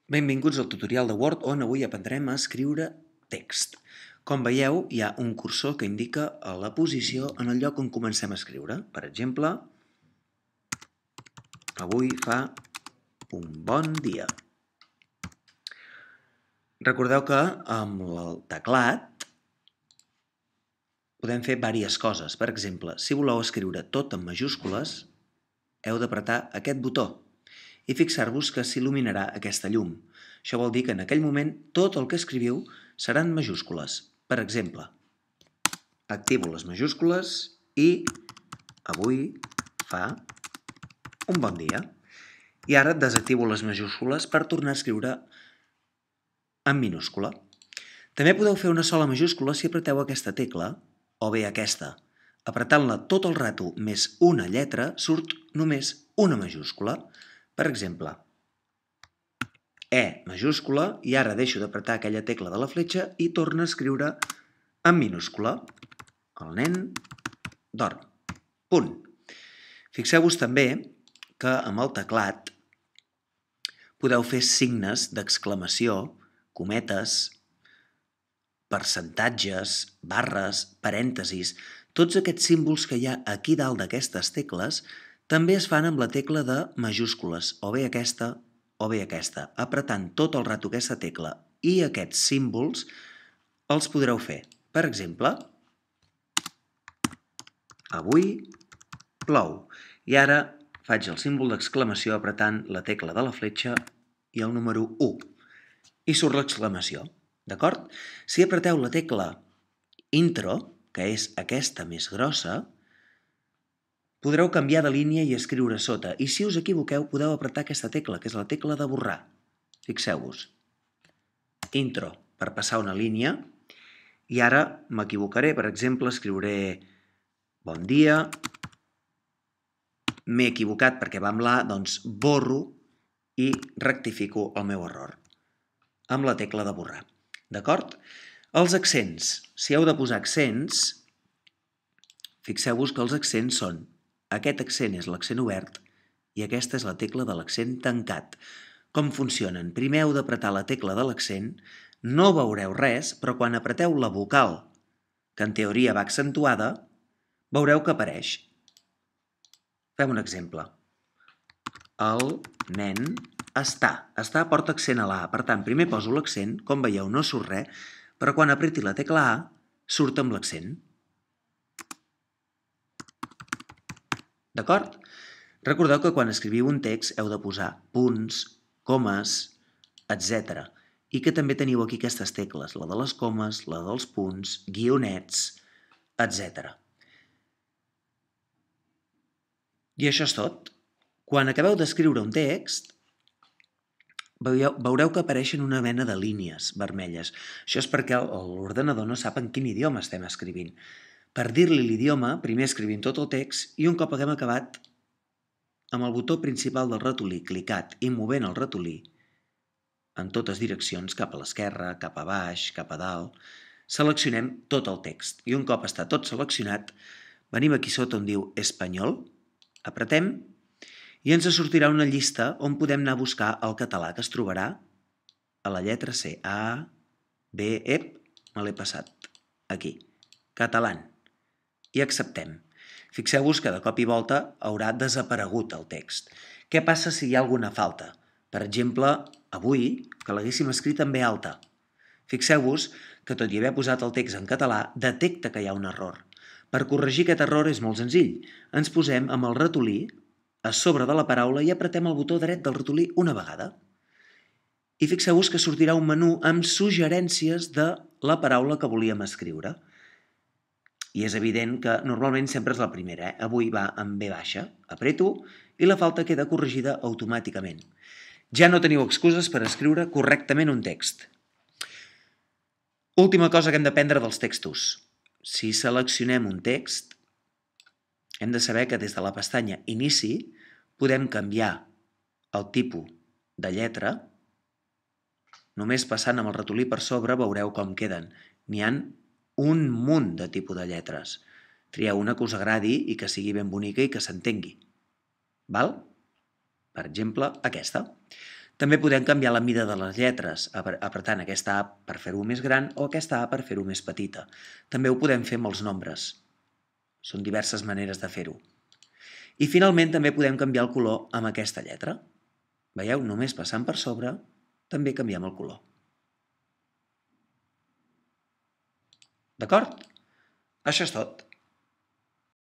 Benvinguts al tutorial de Word on avui aprendrem a escriure text. Com veieu, hi ha un cursor que indica la posició en el lloc on comencem a escriure. Per exemple, avui fa un bon dia. Recordeu que amb el teclat podem fer diverses coses. Per exemple, si voleu escriure tot en majúscules, heu d'apretar aquest botó i fixar-vos que s'il·luminarà aquesta llum. Això vol dir que en aquell moment tot el que escriviu seran majúscules. Per exemple, activo les majúscules i avui fa un bon dia. I ara desactivo les majúscules per tornar a escriure en minúscula. També podeu fer una sola majúscula si apreteu aquesta tecla, o bé aquesta. Apretant-la tot el rato més una lletra surt només una majúscula. Per exemple, E majúscula, i ara deixo d'apretar aquella tecla de la fletxa i torno a escriure en minúscula. El nen dorm. Punt. Fixeu-vos també que amb el teclat podeu fer signes d'exclamació, cometes, percentatges, barres, parèntesis. Tots aquests símbols que hi ha aquí dalt d'aquestes tecles també es fan amb la tecla de majúscules, o bé aquesta o bé aquesta. Apretant tot el rato aquesta tecla i aquests símbols els podreu fer. Per exemple, avui plou. I ara faig el símbol d'exclamació apretant la tecla de la fletxa i el número 1. I surt l'exclamació. D'acord? Si apreteu la tecla intro, que és aquesta més grossa, podreu canviar de línia i escriure sota. I si us equivoqueu, podeu apretar aquesta tecla, que és la tecla de borrar. Fixeu-vos. Intro, per passar una línia. I ara m'equivocaré. Per exemple, escriuré bon dia. M'he equivocat perquè va amb l'A, doncs borro i rectifico el meu error amb la tecla de borrar. D'acord? Els accents. Si heu de posar accents, fixeu-vos que els accents són aquest accent és l'accent obert i aquesta és la tecla de l'accent tancat. Com funcionen? Primer heu d'apretar la tecla de l'accent, no veureu res, però quan apreteu la vocal, que en teoria va accentuada, veureu que apareix. Fem un exemple. El nen està. Està porta accent a la A. Per tant, primer poso l'accent, com veieu no surt res, però quan apreti la tecla A, surt amb l'accent. D'acord? Recordeu que quan escriviu un text heu de posar punts, comes, etc. I que també teniu aquí aquestes tecles, la de les comes, la dels punts, guionets, etc. I això és tot. Quan acabeu d'escriure un text, veureu que apareixen una mena de línies vermelles. Això és perquè l'ordenador no sap en quin idioma estem escrivint. Per dir-li l'idioma, primer escrivim tot el text i un cop haguem acabat, amb el botó principal del ratolí clicat i movent el ratolí en totes direccions, cap a l'esquerra, cap a baix, cap a dalt, seleccionem tot el text. I un cop està tot seleccionat, venim aquí sota on diu Espanyol, apretem i ens sortirà una llista on podem anar a buscar el català, que es trobarà a la lletra C. A, B, me l'he passat. Aquí. Català. I acceptem. Fixeu-vos que de cop i volta haurà desaparegut el text. Què passa si hi ha alguna falta? Per exemple, avui, que l'haguéssim escrit en B alta. Fixeu-vos que tot i haver posat el text en català, detecta que hi ha un error. Per corregir aquest error és molt senzill. Ens posem amb el ratolí a sobre de la paraula i apretem el botó dret del ratolí una vegada. I fixeu-vos que sortirà un menú amb suggerències de la paraula que volíem escriure. I és evident que normalment sempre és la primera. Avui va amb B baixa. Apreto i la falta queda corregida automàticament. Ja no teniu excuses per escriure correctament un text. Última cosa que hem d'aprendre dels textos. Si seleccionem un text, hem de saber que des de la pestanya Inici podem canviar el tipus de lletra. Només passant amb el ratolí per sobre veureu com queden. N'hi ha un munt de tipus de lletres. Trieu una que us agradi i que sigui ben bonica i que s'entengui. Val? Per exemple, aquesta. També podem canviar la mida de les lletres, apretant aquesta A per fer-ho més gran o aquesta A per fer-ho més petita. També ho podem fer amb els nombres. Són diverses maneres de fer-ho. I finalment també podem canviar el color amb aquesta lletra. Veieu? Només passant per sobre també canviem el color. D'acord? Això és tot.